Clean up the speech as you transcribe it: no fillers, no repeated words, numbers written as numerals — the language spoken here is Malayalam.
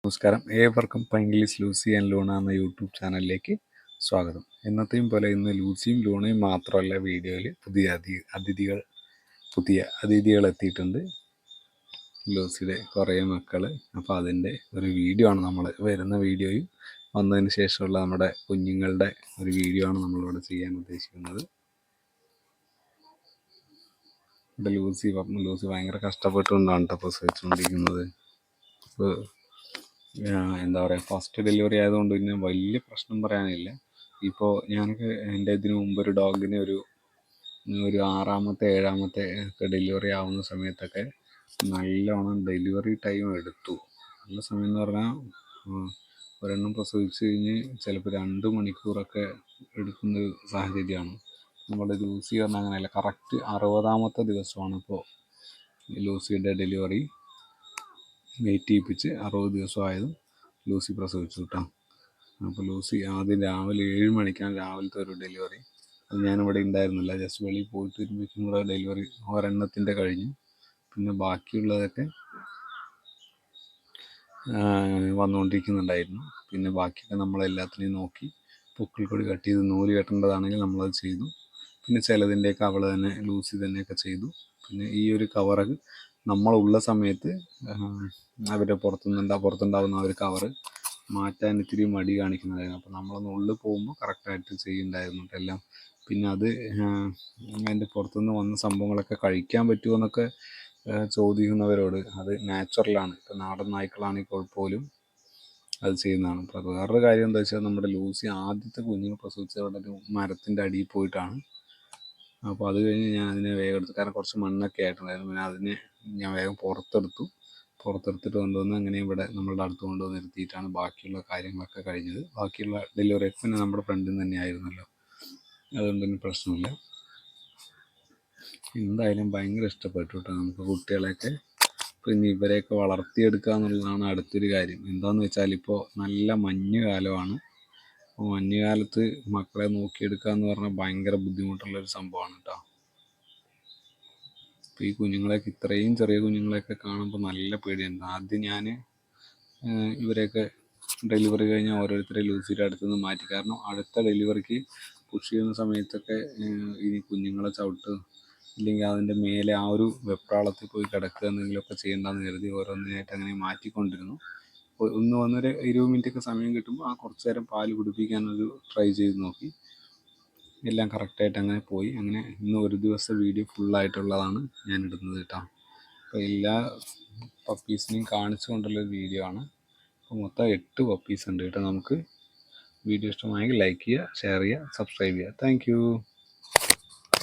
നമസ്കാരം, ഏവർക്കും പൈങ്കിളിസ് ലൂസി ആൻഡ് ലൂണ എന്ന യൂട്യൂബ് ചാനലിലേക്ക് സ്വാഗതം. എന്നത്തെയും പോലെ ഇന്ന് ലൂസിയും ലൂണയും മാത്രമല്ല വീഡിയോയിൽ പുതിയ അതിഥികൾ എത്തിയിട്ടുണ്ട്. ലൂസിയുടെ കുറേ മക്കൾ. അപ്പോൾ അതിൻ്റെ ഒരു വീഡിയോ ആണ് നമ്മൾ വരുന്ന വീഡിയോയും വന്നതിന് ശേഷമുള്ള നമ്മുടെ കുഞ്ഞുങ്ങളുടെ ഒരു വീഡിയോ ആണ് നമ്മളിവിടെ ചെയ്യാൻ ഉദ്ദേശിക്കുന്നത്. ഇവിടെ ലൂസി ഭയങ്കര കഷ്ടപ്പെട്ടുകൊണ്ടാണ് കേട്ടോ പ്രസവിച്ചുകൊണ്ടിരിക്കുന്നത്. ഇപ്പോൾ എന്താ പറയുക, ഫസ്റ്റ് ഡെലിവറി ആയതുകൊണ്ട് പിന്നെ വലിയ പ്രശ്നം പറയാനില്ല. ഇപ്പോൾ ഞാനൊക്കെ എൻ്റെ ഇതിനു മുമ്പ് ഒരു ഡോഗിനെ ഒരു 6-ാമത്തെ 7-ാമത്തെ ഒക്കെ ഡെലിവറി ആവുന്ന സമയത്തൊക്കെ നല്ലോണം ഡെലിവറി ടൈം എടുത്തു. നല്ല സമയം എന്ന് പറഞ്ഞാൽ ഒരെണ്ണം പ്രസവിച്ച് കഴിഞ്ഞ് ചിലപ്പോൾ 2 മണിക്കൂറൊക്കെ എടുക്കുന്നൊരു സാഹചര്യമാണ്. നമ്മുടെ ലൂസി പറഞ്ഞാൽ അങ്ങനെയല്ല, കറക്റ്റ് 60-ാമത്തെ ദിവസമാണ് ഇപ്പോൾ ലൂസിയുടെ ഡെലിവറി. വെയിറ്റ് ചെയ്യിപ്പിച്ച് 60 ദിവസമായതും ലൂസി പ്രസവിച്ചു കേട്ടോ. അപ്പോൾ ലൂസി ആദ്യം രാവിലെ 7 മണിക്കാണ് രാവിലത്തെ ഒരു ഡെലിവറി. അത് ഞാനിവിടെ ഉണ്ടായിരുന്നില്ല, ജസ്റ്റ് വെളിയിൽ പോയിട്ട് വരുമ്പോഴേക്കും കൂടെ ഡെലിവറി ഒരെണ്ണത്തിൻ്റെ കഴിഞ്ഞു. പിന്നെ ബാക്കിയുള്ളതൊക്കെ വന്നുകൊണ്ടിരിക്കുന്നുണ്ടായിരുന്നു. പിന്നെ ബാക്കിയൊക്കെ നമ്മളെല്ലാത്തിനെയും നോക്കി പൊക്കിൾക്കൊടി കട്ട് ചെയ്ത് നൂല് കെട്ടേണ്ടതാണെങ്കിൽ നമ്മളത് ചെയ്തു. പിന്നെ ചിലതിൻ്റെയൊക്കെ ലൂസി തന്നെയൊക്കെ ചെയ്തു. പിന്നെ ഈ ഒരു കവറ് നമ്മളുള്ള സമയത്ത് അവരുടെ പുറത്തുണ്ടാവുന്ന ഒരു കവറ് മാറ്റാൻ ഇത്തിരി മടി കാണിക്കുന്നതായിരുന്നു. അപ്പോൾ നമ്മളൊന്ന് ഉള്ളിൽ പോകുമ്പോൾ കറക്റ്റായിട്ട് ചെയ്യുന്നുണ്ടായിരുന്നു എല്ലാം. പിന്നെ അത് അതിൻ്റെ പുറത്തുനിന്ന് വന്ന സംഭവങ്ങളൊക്കെ കഴിക്കാൻ പറ്റുമോ എന്നൊക്കെ ചോദിക്കുന്നവരോട്, അത് നാച്ചുറലാണ്. ഇപ്പോൾ നാടൻ നായ്ക്കളാണെങ്കിൽ പോലും അത് ചെയ്യുന്നതാണ്. അപ്പോൾ വേറൊരു കാര്യം എന്താ വെച്ചാൽ, നമ്മുടെ ലൂസി ആദ്യത്തെ കുഞ്ഞിനെ പ്രസവിച്ച ഒരു മരത്തിൻ്റെ അടിയിൽ പോയിട്ടാണ്. അപ്പോൾ അത് കഴിഞ്ഞ് ഞാൻ അതിനെ വേഗം എടുത്തു, കാരണം കുറച്ച് മണ്ണൊക്കെ ആയിട്ടുണ്ടായിരുന്നു. പിന്നെ അതിനെ ഞാൻ വേഗം പുറത്തെടുത്തിട്ട് കൊണ്ടുവന്ന് അങ്ങനെ ഇവിടെ നമ്മളുടെ അടുത്ത് കൊണ്ടുവന്ന് നിർത്തിയിട്ടാണ് ബാക്കിയുള്ള കാര്യങ്ങളൊക്കെ കഴിഞ്ഞത്. ബാക്കിയുള്ള ഡെലിവറിയൊക്കെ പിന്നെ നമ്മുടെ ഫ്രണ്ടിൽ നിന്ന് തന്നെയായിരുന്നല്ലോ, അതുകൊണ്ട് തന്നെ പ്രശ്നമില്ല. എന്തായാലും ഭയങ്കര ഇഷ്ടപ്പെട്ടു കേട്ടോ നമുക്ക് കുട്ടികളെയൊക്കെ. പിന്നെ ഇവരെയൊക്കെ വളർത്തിയെടുക്കുക എന്നുള്ളതാണ് അടുത്തൊരു കാര്യം. എന്താണെന്ന് വെച്ചാൽ, ഇപ്പോൾ നല്ല മഞ്ഞ് കാലമാണ്. അപ്പോൾ മഞ്ഞുകാലത്ത് മക്കളെ നോക്കിയെടുക്കുക എന്ന് പറഞ്ഞാൽ ഭയങ്കര ബുദ്ധിമുട്ടുള്ളൊരു സംഭവമാണ് കേട്ടോ. അപ്പോൾ ഈ കുഞ്ഞുങ്ങളെയൊക്കെ, ഇത്രയും ചെറിയ കുഞ്ഞുങ്ങളെയൊക്കെ കാണുമ്പോൾ നല്ല പേടിയുണ്ട്. ആദ്യം ഞാൻ ഇവരെയൊക്കെ ഡെലിവറി കഴിഞ്ഞാൽ ഓരോരുത്തരെ ലൂസിയുടെ അടുത്ത് നിന്ന് മാറ്റി. കാരണം അടുത്ത ഡെലിവറിക്ക് പുഷ് ചെയ്യുന്ന സമയത്തൊക്കെ ഇനി കുഞ്ഞുങ്ങളെ ചവിട്ട് ഇല്ലെങ്കിൽ അതിൻ്റെ മേലെ ആ ഒരു വെപ്രാളത്തിൽ പോയി കിടക്കുക എന്തെങ്കിലുമൊക്കെ ചെയ്യേണ്ടെന്ന് കരുതി ഓരോന്നിനായിട്ട് അങ്ങനെ മാറ്റിക്കൊണ്ടിരുന്നു. ഒന്ന് വന്നൊരു 20 മിനിറ്റൊക്കെ സമയം കിട്ടുമ്പോൾ കുറച്ച് നേരം പാല് കുടിപ്പിക്കാനൊരു ട്രൈ ചെയ്ത് നോക്കി. എല്ലാം കറക്റ്റായിട്ട് അങ്ങനെ പോയി. അങ്ങനെ ഇന്ന് ഒരു ദിവസത്തെ വീഡിയോ ഫുള്ളായിട്ടുള്ളതാണ് ഞാൻ ഇടുന്നത് കേട്ടോ. അപ്പോൾ എല്ലാ പപ്പീസിനെയും കാണിച്ചുകൊണ്ടുള്ളൊരു വീഡിയോ ആണ്. അപ്പോൾ മൊത്തം 8 പപ്പീസ് ഉണ്ട് കേട്ടോ. നമുക്ക് വീഡിയോ ഇഷ്ടമായെങ്കിൽ ലൈക്ക് ചെയ്യുക, ഷെയർ ചെയ്യുക, സബ്സ്ക്രൈബ് ചെയ്യുക. താങ്ക്